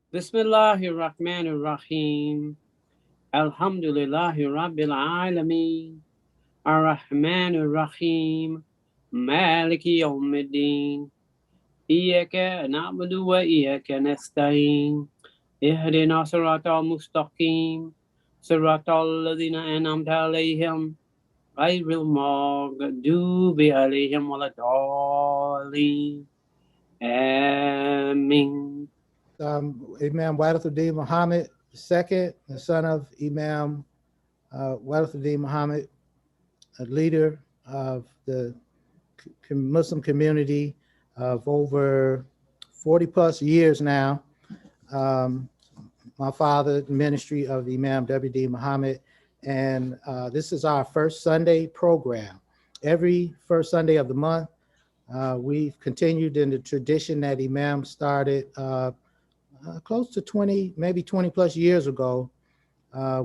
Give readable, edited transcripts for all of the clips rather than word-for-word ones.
Bismillahirrahmanirrahim. Alhamdulillahi Rabbil Alameen. Ar-Rahmanir-Rahim. Maliki Yawmiddin. Iyaka na'budu wa iyaka nasta'in. Ihdina siratal mustaqim. Siratal ladzina an'amta alaihim. Ghairil maghdubi alaihim waladdallin. Amin. Imam Deen Mohammed II, the son of Imam Deen Mohammed, a leader of the Muslim community of over 40 plus years now. Um, my father, ministry of Imam W.D. Muhammad, and this is our first Sunday program. Every first Sunday of the month, we've continued in the tradition that Imam started close to 20, maybe 20 plus years ago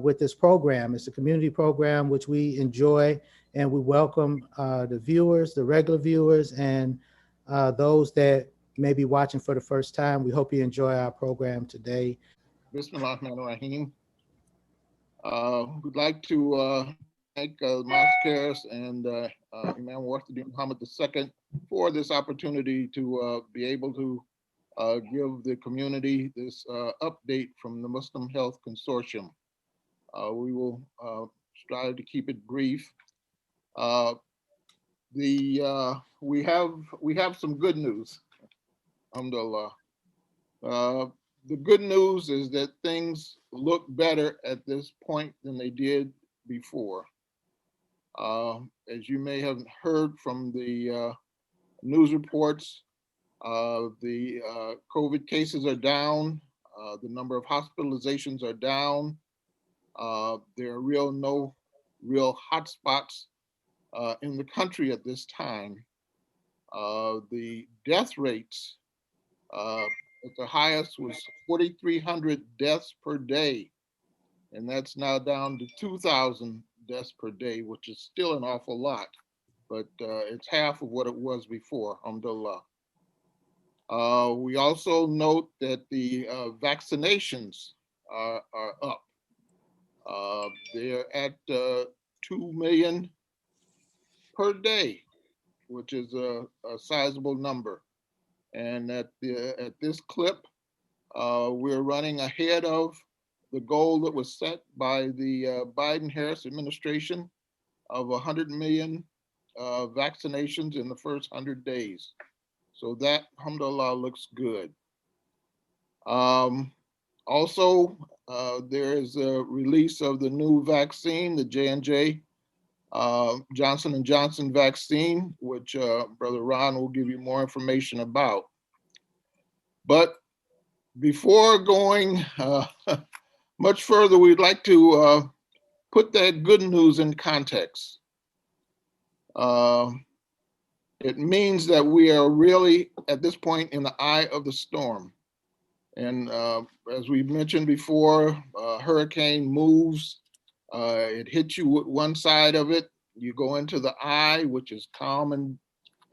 with this program. It's a community program which we enjoy, and we welcome the viewers, the regular viewers, and those that may be watching for the first time. We hope you enjoy our program today. Bismillahirrahmanirrahim. We'd like to thank Mosque and Imam Warthadim Muhammad II for this opportunity to be able to give the community this update from the Muslim Health Consortium. We will strive to keep it brief. We have some good news, alhamdulillah. The good news is that things look better at this point than they did before. As you may have heard from the news reports, the COVID cases are down, the number of hospitalizations are down. There are no real hotspots in the country at this time. The death rates at the highest was 4,300 deaths per day, and that's now down to 2,000 deaths per day, which is still an awful lot, but it's half of what it was before, alhamdulillah. We also note that the vaccinations are up. They're at 2 million per day, which is a sizable number. And at this clip, we're running ahead of the goal that was set by the Biden-Harris administration of 100 million vaccinations in the first 100 days. So that, alhamdulillah, looks good. Also, there is a release of the new vaccine, the J&J Johnson & Johnson vaccine, which Brother Ron will give you more information about. But before going much further, we'd like to put that good news in context. It means that we are really, at this point, in the eye of the storm. And as we mentioned before, hurricane moves, it hits you with one side of it, you go into the eye, which is calm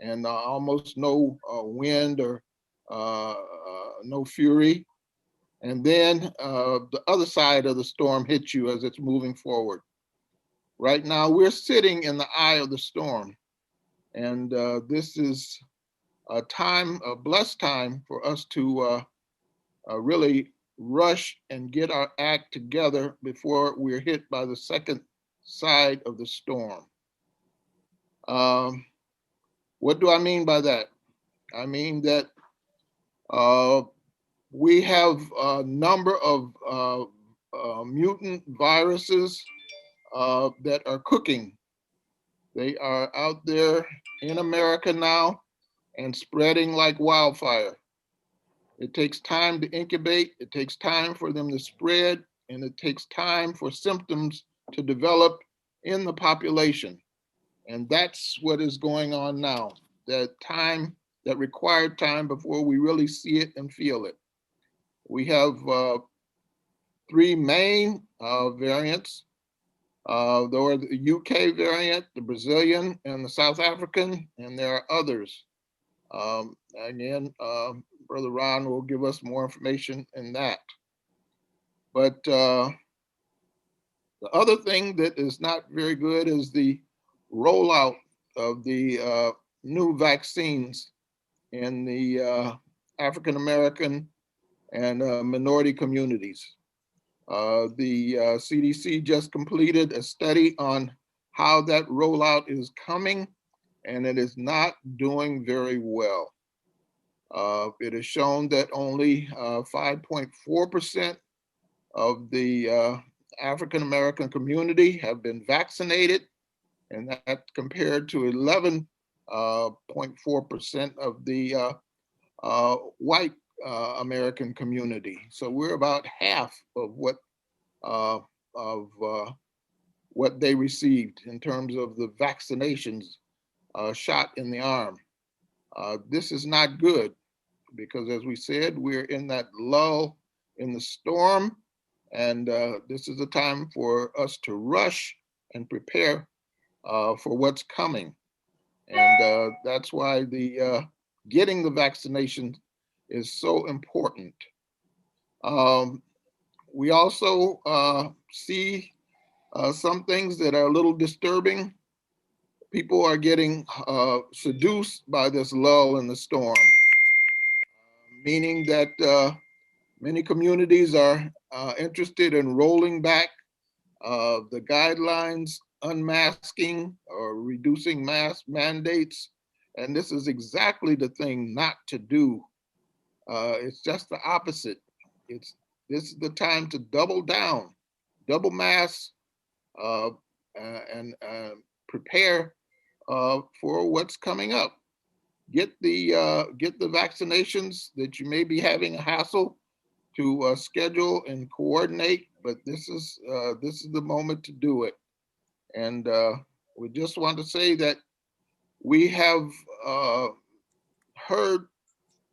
and almost no wind or no fury. And then the other side of the storm hits you as it's moving forward. Right now, we're sitting in the eye of the storm. And this is a blessed time for us to really rush and get our act together before we're hit by the second side of the storm. What do I mean by that? I mean that we have a number of mutant viruses that are cooking. They are out there in America now and spreading like wildfire. It takes time to incubate, it takes time for them to spread, and it takes time for symptoms to develop in the population. And that's what is going on now, that required time before we really see it and feel it. We have three main variants. There are the UK variant, the Brazilian, and the South African, and there are others. Again, Brother Ron will give us more information in that. But the other thing that is not very good is the rollout of the new vaccines in the African American and minority communities. The CDC just completed a study on how that rollout is coming, and it is not doing very well. It is shown that only 5.4% of the African American community have been vaccinated, and that compared to 11.4% of the white American community. So we're about half of what they received in terms of the vaccinations shot in the arm. This is not good because, as we said, we're in that lull in the storm, and this is a time for us to rush and prepare for what's coming. And that's why the getting the vaccination is so important. We also see some things that are a little disturbing. People are getting seduced by this lull in the storm, meaning that many communities are interested in rolling back the guidelines, unmasking or reducing mask mandates. And this is exactly the thing not to do. It's just the opposite. This is the time to double down, double mask, and prepare for what's coming up. Get the vaccinations that you may be having a hassle to schedule and coordinate, but this is the moment to do it. And we just want to say that we have heard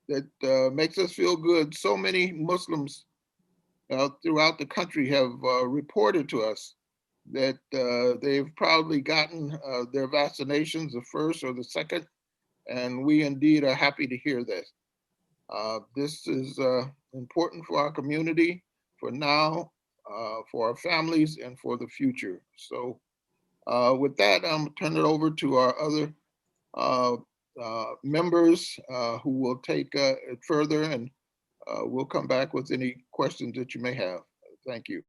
that makes us feel good. So many Muslims throughout the country have reported to us that they've probably gotten their vaccinations, the first or the second, and we indeed are happy to hear this. This is important for our community, for now, for our families, and for the future. So with that, I'm turning it over to our other members who will take it further, and we'll come back with any questions that you may have. Thank you.